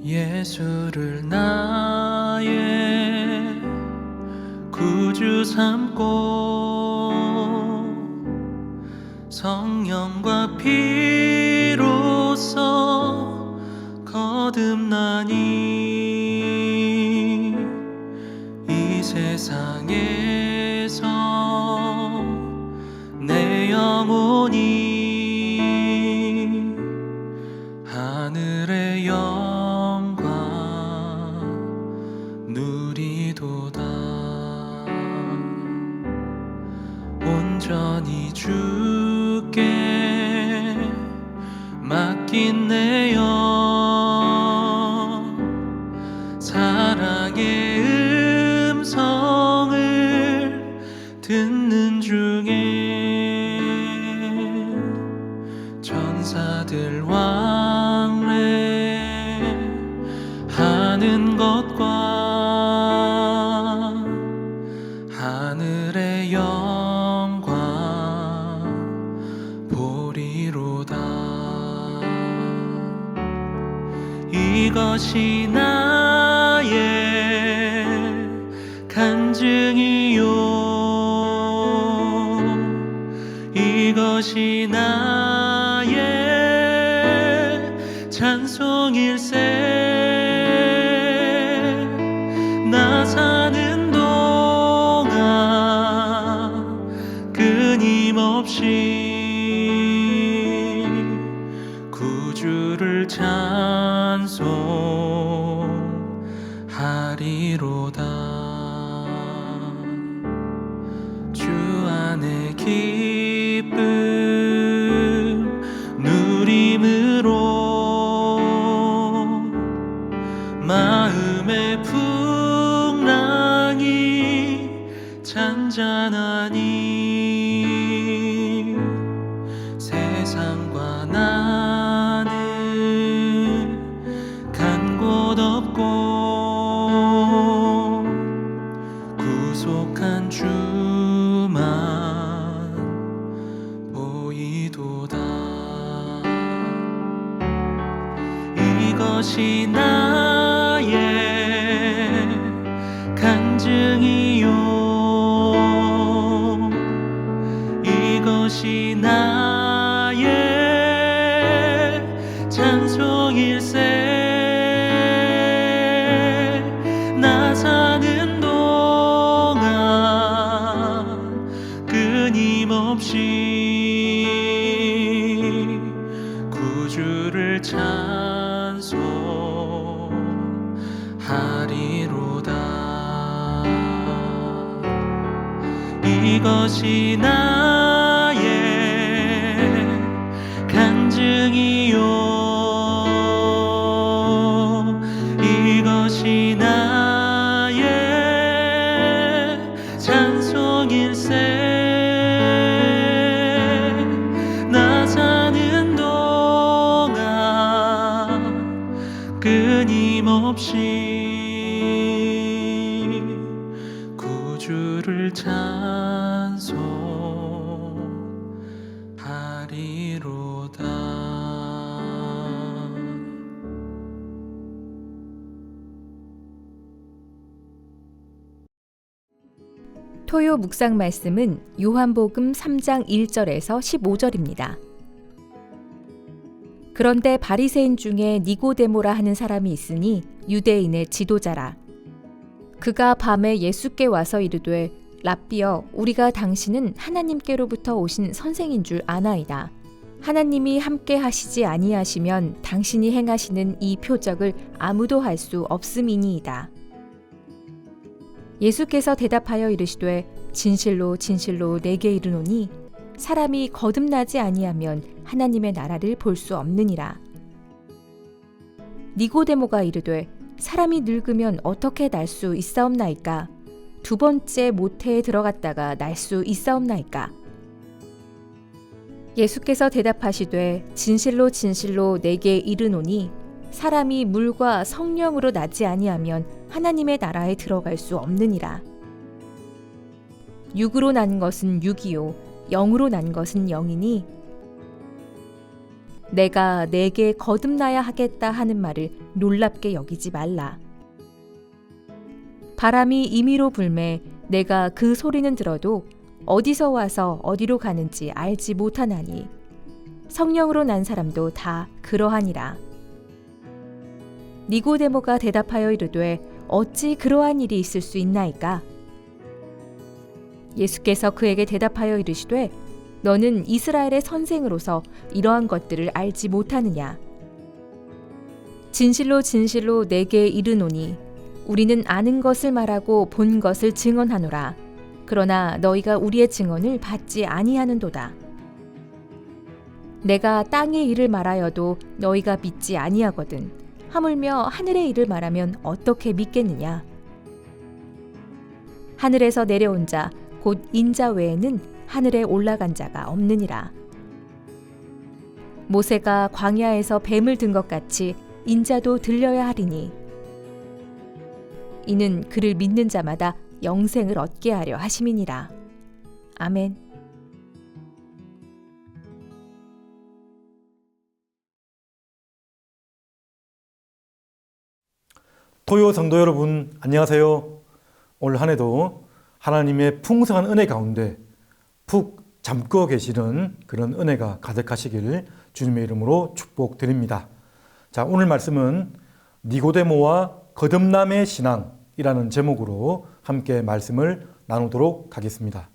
예수를 나의 구주 삼고 성령과 피로써 거듭나니 이 세상에서 내 영혼이 하늘의 영광 누리도다. 온전히 주께 맡긴 내 영 사랑의 음성을 듣는 중에 천사들 왕래하는 것과 하늘의 영광 보리로다. 이것이 나의 간증이요, 이것이 나의 찬송일세. 나 사는 동안 끊임없이 구주를 찬송하리로다. 주 안에 기쁨 누림으로 마음의 풍랑이 잔잔하니 세상과 나는 간 곳 없고 구속한 주만 보이도다. 이것이 나의 간증이요, 이것이 나의 찬송일세. 나 사는 동안 끊임없이 구주를 찬송하리로다. 이것이 나의 간증이요, 이것이 나의 찬송일세. 나 사는 동안 끊임없이 구주를 찬송하리로다. 토요 묵상 말씀은 요한복음 3장 1절에서 15절입니다. 그런데 바리새인 중에 니고데모라 하는 사람이 있으니 유대인의 지도자라. 그가 밤에 예수께 와서 이르되 랍비여, 우리가 당신은 하나님께로부터 오신 선생인 줄 아나이다. 하나님이 함께 하시지 아니하시면 당신이 행하시는 이 표적을 아무도 할 수 없음이니이다. 예수께서 대답하여 이르시되 진실로 진실로 내게 이르노니 사람이 거듭나지 아니하면 하나님의 나라를 볼 수 없느니라. 니고데모가 이르되 사람이 늙으면 어떻게 날 수 있사옵나이까? 두 번째 모태에 들어갔다가 날 수 있사옵나이까? 예수께서 대답하시되 진실로 진실로 내게 이르노니 사람이 물과 성령으로 나지 아니하면 하나님의 나라에 들어갈 수 없느니라. 육으로 난 것은 육이요 영으로 난 것은 영이니 내가 내게 거듭나야 하겠다 하는 말을 놀랍게 여기지 말라. 바람이 임의로 불매 내가 그 소리는 들어도 어디서 와서 어디로 가는지 알지 못하나니 성령으로 난 사람도 다 그러하니라. 니고데모가 대답하여 이르되 어찌 그러한 일이 있을 수 있나이까? 예수께서 그에게 대답하여 이르시되 너는 이스라엘의 선생으로서 이러한 것들을 알지 못하느냐? 진실로 진실로 내게 이르노니 우리는 아는 것을 말하고 본 것을 증언하노라. 그러나 너희가 우리의 증언을 받지 아니하는도다. 내가 땅의 일을 말하여도 너희가 믿지 아니하거든 하물며 하늘의 일을 말하면 어떻게 믿겠느냐? 하늘에서 내려온 자 곧 인자 외에는 하늘에 올라간 자가 없느니라. 모세가 광야에서 뱀을 든 것 같이 인자도 들려야 하리니 이는 그를 믿는 자마다 영생을 얻게 하려 하심이니라. 아멘. 토요 성도 여러분, 안녕하세요. 올 한 해도 하나님의 풍성한 은혜 가운데 푹 잠겨 계시는 그런 은혜가 가득하시길 주님의 이름으로 축복드립니다. 자, 오늘 말씀은 니고데모와 거듭남의 신앙이라는 제목으로 함께 말씀을 나누도록 하겠습니다.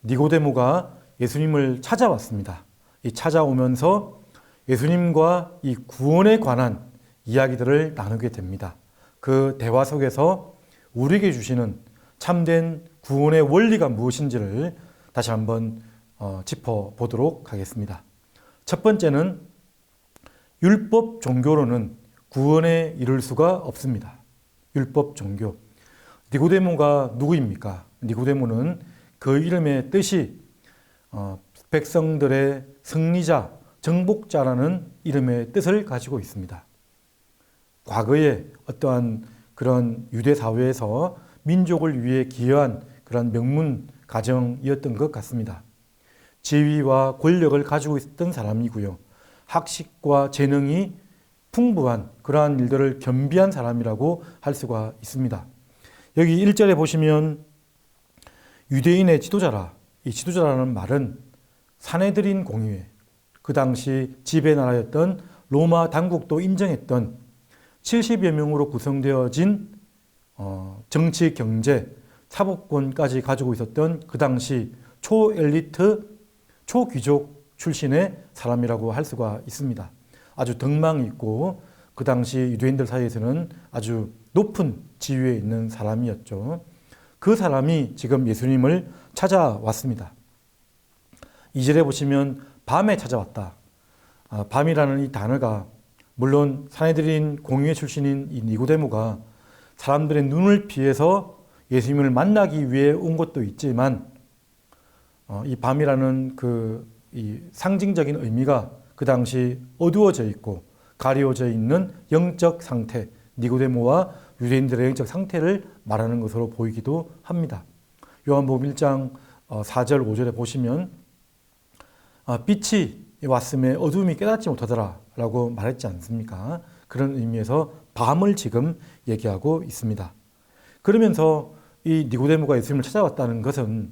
니고데모가 예수님을 찾아왔습니다. 이 찾아오면서 예수님과 이 구원에 관한 이야기들을 나누게 됩니다. 그 대화 속에서 우리에게 주시는 참된 구원의 원리가 무엇인지를 다시 한번 짚어보도록 하겠습니다. 첫 번째는 율법 종교로는 구원에 이를 수가 없습니다. 율법 종교. 니고데모가 누구입니까? 니고데모는 그 이름의 뜻이 백성들의 승리자, 정복자라는 이름의 뜻을 가지고 있습니다. 과거에 어떠한 그런 유대 사회에서 민족을 위해 기여한 그런 명문 가정이었던 것 같습니다. 지위와 권력을 가지고 있었던 사람이고요. 학식과 재능이 풍부한 그러한 일들을 겸비한 사람이라고 할 수가 있습니다. 여기 1절에 보시면 유대인의 지도자라, 이 지도자라는 말은 사내들인 공의회, 그 당시 지배 나라였던 로마 당국도 인정했던 70여 명으로 구성되어진 정치, 경제, 사법권까지 가지고 있었던 그 당시 초엘리트, 초귀족 출신의 사람이라고 할 수가 있습니다. 아주 덕망이 있고 그 당시 유대인들 사이에서는 아주 높은 지위에 있는 사람이었죠. 그 사람이 지금 예수님을 찾아왔습니다. 2절에 보시면 밤에 찾아왔다. 밤이라는 이 단어가 물론 사내들인 공의회 출신인 이 니고데모가 사람들의 눈을 피해서 예수님을 만나기 위해 온 것도 있지만 이 밤이라는 이 상징적인 의미가 그 당시 어두워져 있고 가려져 있는 영적 상태, 니고데모와 유대인들의 영적 상태를 말하는 것으로 보이기도 합니다. 요한복음 1장 4절 5절에 보시면 빛이 왔음에 어둠이 깨닫지 못하더라 라고 말했지 않습니까? 그런 의미에서 밤을 지금 얘기하고 있습니다. 그러면서 이 니고데모가 예수님을 찾아왔다는 것은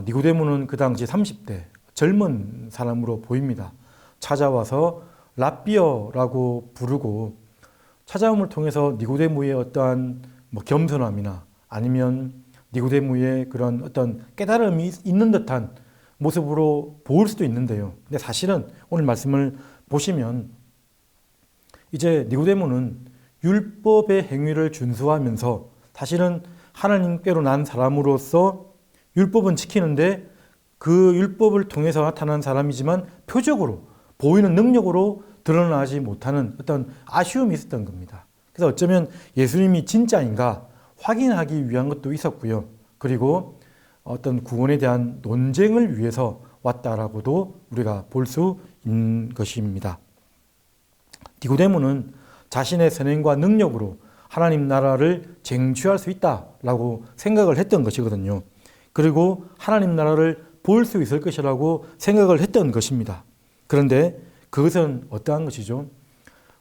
니고데모는 그 당시 30대 젊은 사람으로 보입니다. 찾아와서 랍비어라고 부르고 찾아옴을 통해서 니고데모의 어떠한 겸손함이나 아니면 니고데모의 그런 어떤 깨달음이 있는 듯한 모습으로 보일 수도 있는데요. 근데 사실은 오늘 말씀을 보시면 이제 니고데모는 율법의 행위를 준수하면서 사실은 하나님께로 난 사람으로서 율법은 지키는데 그 율법을 통해서 나타난 사람이지만 표적으로 보이는 능력으로 드러나지 못하는 어떤 아쉬움이 있었던 겁니다. 그래서 어쩌면 예수님이 진짜인가 확인하기 위한 것도 있었고요. 그리고 어떤 구원에 대한 논쟁을 위해서 왔다라고도 우리가 볼 수 있는 것입니다. 니고데모는 자신의 선행과 능력으로 하나님 나라를 쟁취할 수 있다라고 생각을 했던 것이거든요. 그리고 하나님 나라를 볼 수 있을 것이라고 생각을 했던 것입니다. 그런데 그것은 어떠한 것이죠?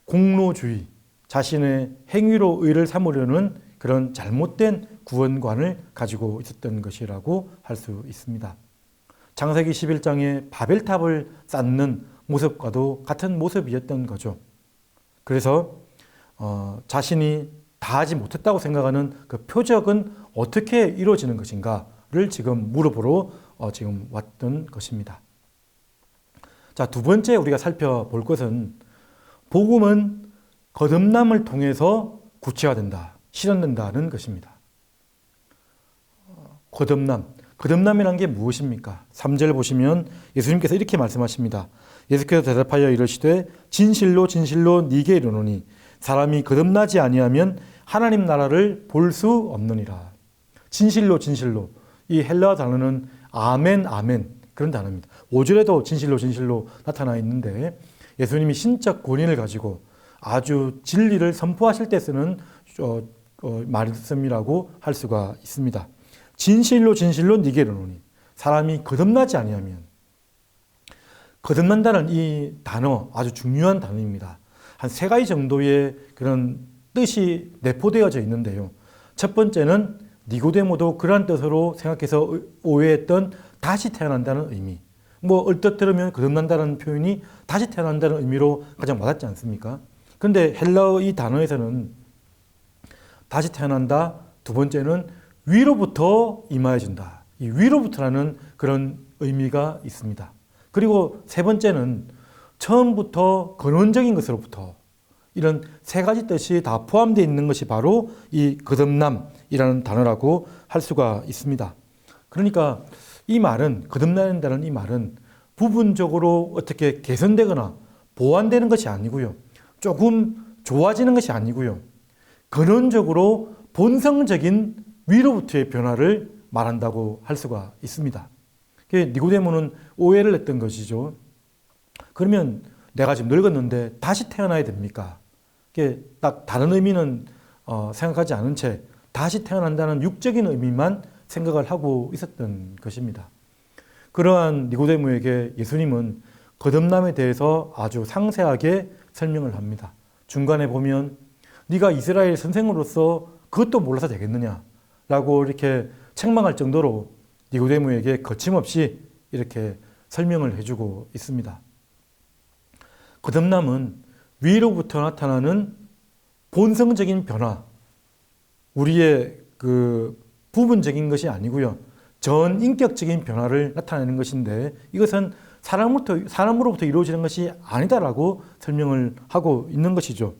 공로주의, 자신의 행위로 의를 삼으려는 그런 잘못된 구원관을 가지고 있었던 것이라고 할 수 있습니다. 창세기 11장에 바벨탑을 쌓는 모습과도 같은 모습이었던 거죠. 그래서 자신이 다 하지 못했다고 생각하는 그 표적은 어떻게 이루어지는 것인가를 지금 물어보러 지금 왔던 것입니다. 자, 두 번째 우리가 살펴볼 것은 복음은 거듭남을 통해서 구체화된다, 실현된다는 것입니다. 거듭남이란 게 무엇입니까? 3절 보시면 예수님께서 이렇게 말씀하십니다. 예수께서 대답하여 이르시되 진실로 진실로 네게 이르노니 사람이 거듭나지 아니하면 하나님 나라를 볼 수 없느니라. 진실로 진실로, 이 헬라어 단어는 아멘 아멘 그런 단어입니다. 5절에도 진실로 진실로 나타나 있는데 예수님이 신적 권위를 가지고 아주 진리를 선포하실 때 쓰는 말씀이라고 할 수가 있습니다. 진실로 진실로 네게 이르노니, 사람이 거듭나지 아니하면, 거듭난다는 이 단어 아주 중요한 단어입니다. 한 세 가지 정도의 그런 뜻이 내포되어져 있는데요. 첫 번째는 니고데모도 그러한 뜻으로 생각해서 오해했던 다시 태어난다는 의미. 얼뜻 들으면 거듭난다는 표현이 다시 태어난다는 의미로 가장 와닿지 않습니까? 그런데 헬라어 이 단어에서는 다시 태어난다, 두 번째는 위로부터 임하여진다. 이 위로부터라는 그런 의미가 있습니다. 그리고 세 번째는 처음부터 근원적인 것으로부터, 이런 세 가지 뜻이 다 포함되어 있는 것이 바로 이 거듭남이라는 단어라고 할 수가 있습니다. 그러니까 이 말은, 거듭난다는 이 말은 부분적으로 어떻게 개선되거나 보완되는 것이 아니고요. 조금 좋아지는 것이 아니고요. 근원적으로 본성적인 위로부터의 변화를 말한다고 할 수가 있습니다. 니고데모는 오해를 했던 것이죠. 그러면 내가 지금 늙었는데 다시 태어나야 됩니까? 딱 다른 의미는 생각하지 않은 채 다시 태어난다는 육적인 의미만 생각을 하고 있었던 것입니다. 그러한 니고데모에게 예수님은 거듭남에 대해서 아주 상세하게 설명을 합니다. 중간에 보면 네가 이스라엘 선생으로서 그것도 몰라서 되겠느냐 라고 이렇게 책망할 정도로 니고데모에게 거침없이 이렇게 설명을 해주고 있습니다. 거듭남은 위로부터 나타나는 본성적인 변화, 우리의 그 부분적인 것이 아니고요. 전인격적인 변화를 나타내는 것인데 이것은 사람으로부터 이루어지는 것이 아니다라고 설명을 하고 있는 것이죠.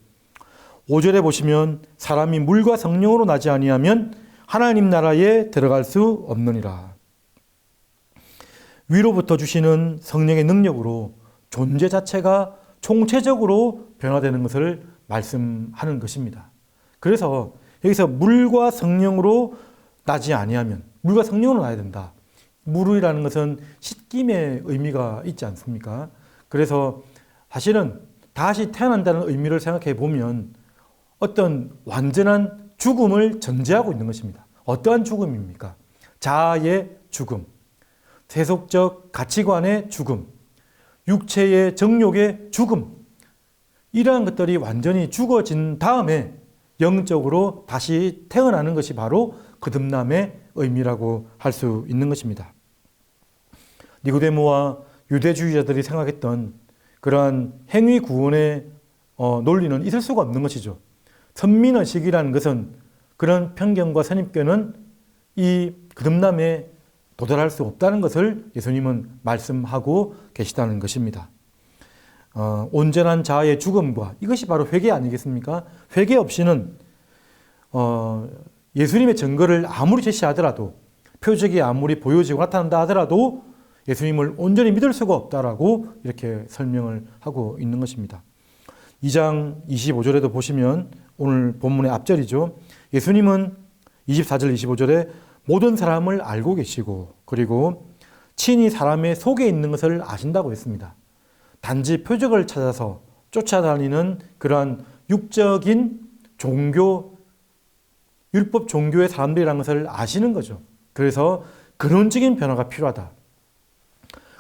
5절에 보시면 사람이 물과 성령으로 나지 아니하면 하나님 나라에 들어갈 수 없느니라. 위로부터 주시는 성령의 능력으로 존재 자체가 총체적으로 변화되는 것을 말씀하는 것입니다. 그래서 여기서 물과 성령으로 나지 아니하면, 물과 성령으로 나야 된다. 물이라는 것은 씻김의 의미가 있지 않습니까? 그래서 사실은 다시 태어난다는 의미를 생각해 보면 어떤 완전한 죽음을 전제하고 있는 것입니다. 어떠한 죽음입니까? 자아의 죽음, 세속적 가치관의 죽음, 육체의 정욕의 죽음, 이러한 것들이 완전히 죽어진 다음에 영적으로 다시 태어나는 것이 바로 거듭남의 의미라고 할 수 있는 것입니다. 니고데모와 유대주의자들이 생각했던 그러한 행위 구원의 논리는 있을 수가 없는 것이죠. 선민의식이라는 것은, 그런 편견과 선입견은 이 거듭남에 도달할 수 없다는 것을 예수님은 말씀하고 계시다는 것입니다. 온전한 자아의 죽음과, 이것이 바로 회개 아니겠습니까? 회개 없이는 예수님의 증거를 아무리 제시하더라도, 표적이 아무리 보여지고 나타난다 하더라도 예수님을 온전히 믿을 수가 없다라고 이렇게 설명을 하고 있는 것입니다. 2장 25절에도 보시면 오늘 본문의 앞절이죠. 예수님은 24절 25절에 모든 사람을 알고 계시고 그리고 친히 사람의 속에 있는 것을 아신다고 했습니다. 단지 표적을 찾아서 쫓아다니는 그러한 육적인 종교, 율법 종교의 사람들이라는 것을 아시는 거죠. 그래서 근원적인 변화가 필요하다.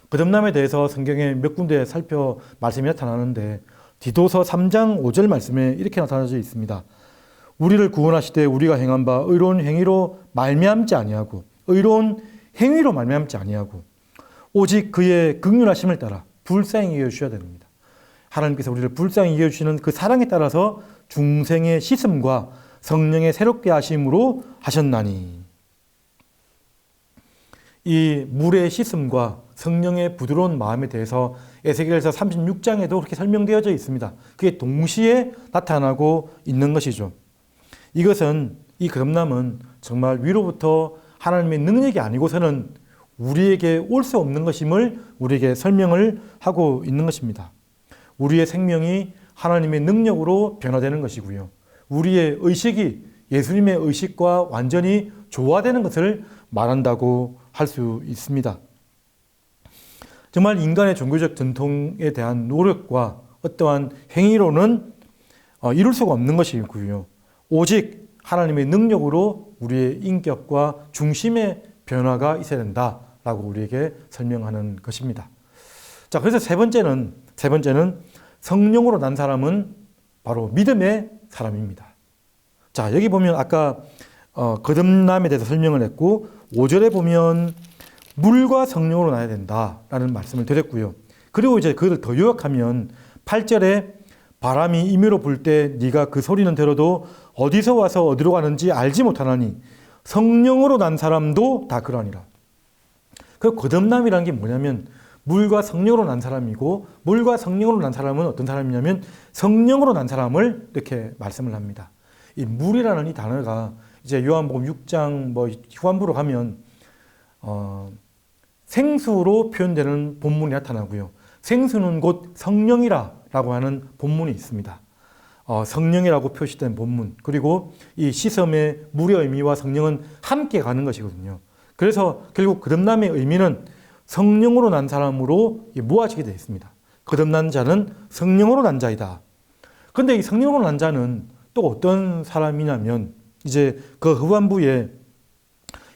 거듭남에 대해서 성경에 몇 군데 살펴 말씀이 나타나는데 디도서 3장 5절 말씀에 이렇게 나타나져 있습니다. 우리를 구원하시되 우리가 행한 바 의로운 행위로 말미암지 아니하고 의로운 행위로 말미암지 아니하고 오직 그의 긍휼하심을 따라 불쌍히 여기셔야 됩니다. 하나님께서 우리를 불쌍히 여기시는 그 사랑에 따라서 중생의 씻음과 성령의 새롭게 하심으로 하셨나니. 이 물의 씻음과 성령의 부드러운 마음에 대해서 에스겔서 36장에도 그렇게 설명되어져 있습니다. 그게 동시에 나타나고 있는 것이죠. 이것은 이 거듭남은 정말 위로부터 하나님의 능력이 아니고서는 우리에게 올 수 없는 것임을 우리에게 설명을 하고 있는 것입니다. 우리의 생명이 하나님의 능력으로 변화되는 것이고요. 우리의 의식이 예수님의 의식과 완전히 조화되는 것을 말한다고 할 수 있습니다. 정말 인간의 종교적 전통에 대한 노력과 어떠한 행위로는 이룰 수가 없는 것이고요. 오직 하나님의 능력으로 우리의 인격과 중심의 변화가 있어야 된다라고 우리에게 설명하는 것입니다. 자, 그래서 세 번째는 성령으로 난 사람은 바로 믿음의 사람입니다. 자, 여기 보면 아까 거듭남에 대해서 설명을 했고 5절에 보면 물과 성령으로 나야 된다라는 말씀을 드렸고요. 그리고 이제 그걸 더 요약하면 8절에 바람이 임의로 불 때 네가 그 소리는 들어도 어디서 와서 어디로 가는지 알지 못하나니 성령으로 난 사람도 다 그러하니라. 그 거듭남이라는 게 뭐냐면 물과 성령으로 난 사람이고, 물과 성령으로 난 사람은 어떤 사람이냐면 성령으로 난 사람을 이렇게 말씀을 합니다. 이 물이라는 이 단어가 이제 요한복음 6장 후반부로 가면 생수로 표현되는 본문이 나타나고요. 생수는 곧 성령이라고 하는 본문이 있습니다. 성령이라고 표시된 본문, 그리고 이 시섬의 물의 의미와 성령은 함께 가는 것이거든요. 그래서 결국 거듭남의 의미는 성령으로 난 사람으로 모아지게 되어 있습니다. 거듭난 자는 성령으로 난 자이다. 그런데 이 성령으로 난 자는 또 어떤 사람이냐면 이제 그 후반부에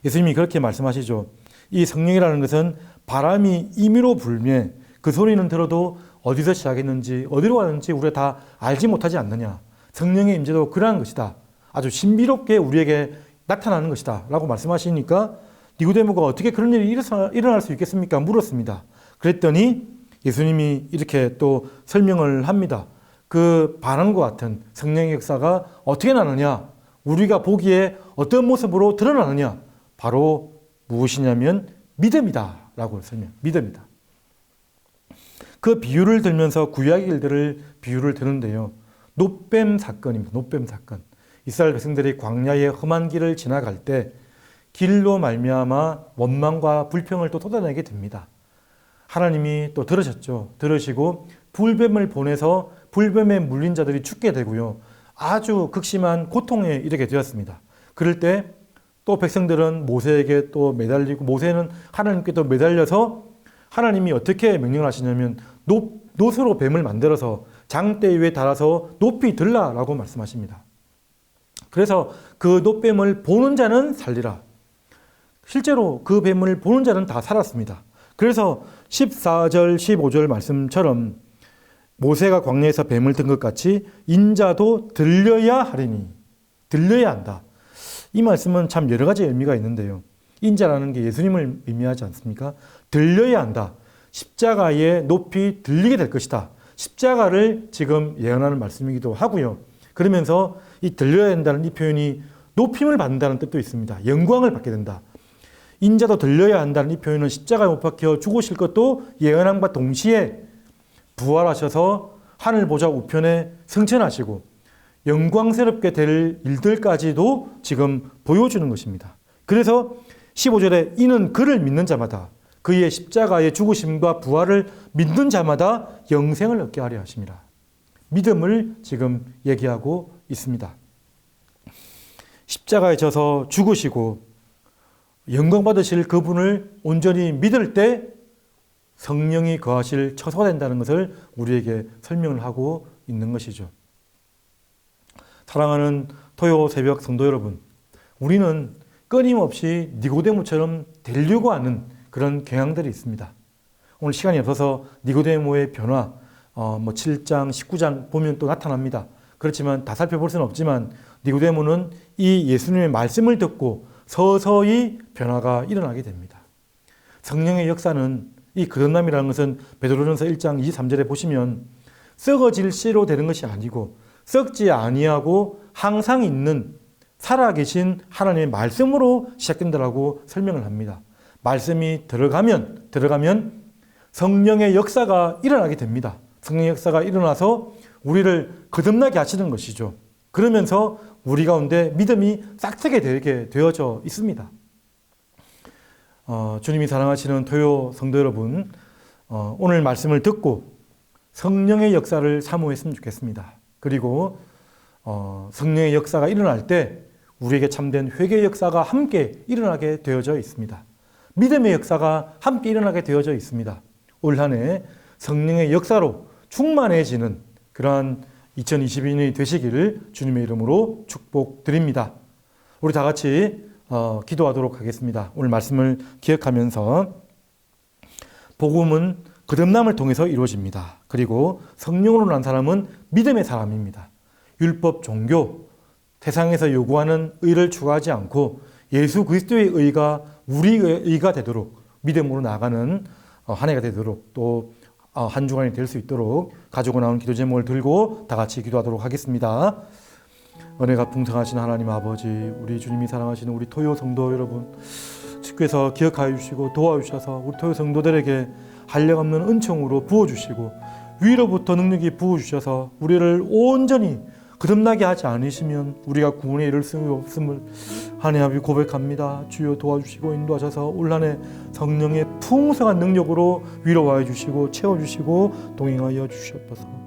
예수님이 그렇게 말씀하시죠. 이 성령이라는 것은 바람이 임의로 불매 그 소리는 들어도 어디서 시작했는지 어디로 가는지 우리가 다 알지 못하지 않느냐. 성령의 임재도 그러한 것이다. 아주 신비롭게 우리에게 나타나는 것이다 라고 말씀하시니까 니고데모가 어떻게 그런 일이 일어날 수 있겠습니까? 물었습니다. 그랬더니 예수님이 이렇게 또 설명을 합니다. 그 바람과 같은 성령의 역사가 어떻게 나느냐? 우리가 보기에 어떤 모습으로 드러나느냐? 바로 무엇이냐면 믿음이다 라고 설명. 믿음이다. 그 비유를 들면서 구약 일들을 비유를 드는데요. 놋뱀 사건입니다. 놋뱀 사건. 이스라엘 백성들이 광야의 험한 길을 지나갈 때 길로 말미암아 원망과 불평을 또 쏟아내게 됩니다. 하나님이 또 들으셨죠. 들으시고 불뱀을 보내서 불뱀에 물린 자들이 죽게 되고요. 아주 극심한 고통에 이르게 되었습니다. 그럴 때 또 백성들은 모세에게 또 매달리고 모세는 하나님께 또 매달려서 하나님이 어떻게 명령을 하시냐면 놋으로 뱀을 만들어서 장대 위에 달아서 높이 들라라고 말씀하십니다. 그래서 그 놋뱀을 보는 자는 살리라. 실제로 그 뱀을 보는 자는 다 살았습니다. 그래서 14절 15절 말씀처럼 모세가 광야에서 뱀을 든 것 같이 인자도 들려야 하리니. 들려야 한다. 이 말씀은 참 여러 가지 의미가 있는데요. 인자라는 게 예수님을 의미하지 않습니까? 들려야 한다. 십자가에 높이 들리게 될 것이다. 십자가를 지금 예언하는 말씀이기도 하고요. 그러면서 이 들려야 한다는 이 표현이 높임을 받는다는 뜻도 있습니다. 영광을 받게 된다. 인자도 들려야 한다는 이 표현은 십자가에 못 박혀 죽으실 것도 예언함과 동시에 부활하셔서 하늘 보좌 우편에 승천하시고 영광스럽게 될 일들까지도 지금 보여주는 것입니다. 그래서 15절에 이는 그를 믿는 자마다 그의 십자가의 죽으심과 부활을 믿는 자마다 영생을 얻게 하려 하심이라. 믿음을 지금 얘기하고 있습니다. 십자가에 져서 죽으시고 영광 받으실 그분을 온전히 믿을 때 성령이 거하실 처소가 된다는 것을 우리에게 설명을 하고 있는 것이죠. 사랑하는 토요 새벽 성도 여러분, 우리는 끊임없이 니고데모처럼 되려고 하는 그런 경향들이 있습니다. 오늘 시간이 없어서 니고데모의 변화 7장, 19장 보면 또 나타납니다. 그렇지만 다 살펴볼 수는 없지만 니고데모는 이 예수님의 말씀을 듣고 서서히 변화가 일어나게 됩니다. 성령의 역사는 이 거듭남이라는 것은 베드로전서 1장 23절에 보시면 썩어질 씨로 되는 것이 아니고 썩지 아니하고 항상 있는 살아계신 하나님의 말씀으로 시작된다라고 설명을 합니다. 말씀이 들어가면 성령의 역사가 일어나게 됩니다. 성령의 역사가 일어나서 우리를 거듭나게 하시는 것이죠. 그러면서 우리 가운데 믿음이 싹트게 되게 되어져 있습니다. 주님이 사랑하시는 토요 성도 여러분, 오늘 말씀을 듣고 성령의 역사를 사모했으면 좋겠습니다. 그리고 성령의 역사가 일어날 때 우리에게 참된 회개의 역사가 함께 일어나게 되어져 있습니다. 믿음의 역사가 함께 일어나게 되어져 있습니다. 올 한 해 성령의 역사로 충만해지는 그러한 2022년이 되시기를 주님의 이름으로 축복드립니다. 우리 다 같이 기도하도록 하겠습니다. 오늘 말씀을 기억하면서 복음은 거듭남을 통해서 이루어집니다. 그리고 성령으로 난 사람은 믿음의 사람입니다. 율법, 종교, 세상에서 요구하는 의를 추구하지 않고 예수 그리스도의 의가 우리의 의가 되도록 믿음으로 나아가는 한 해가 되도록 또 한 주간이 될 수 있도록 가지고 나온 기도 제목을 들고 다 같이 기도하도록 하겠습니다. 은혜가 풍성하신 하나님 아버지, 우리 주님이 사랑하시는 우리 토요 성도 여러분, 주께서 기억하여 주시고 도와주셔서 우리 토요 성도들에게 한량없는 은총으로 부어주시고 위로부터 능력이 부어주셔서 우리를 온전히 거듭나게 하지 않으시면 우리가 구원에 이를 수 없음을 하나님 아버지 고백합니다. 주여 도와주시고 인도하셔서 올 한 해 성령의 풍성한 능력으로 위로하여 주시고 채워주시고 동행하여 주시옵소서.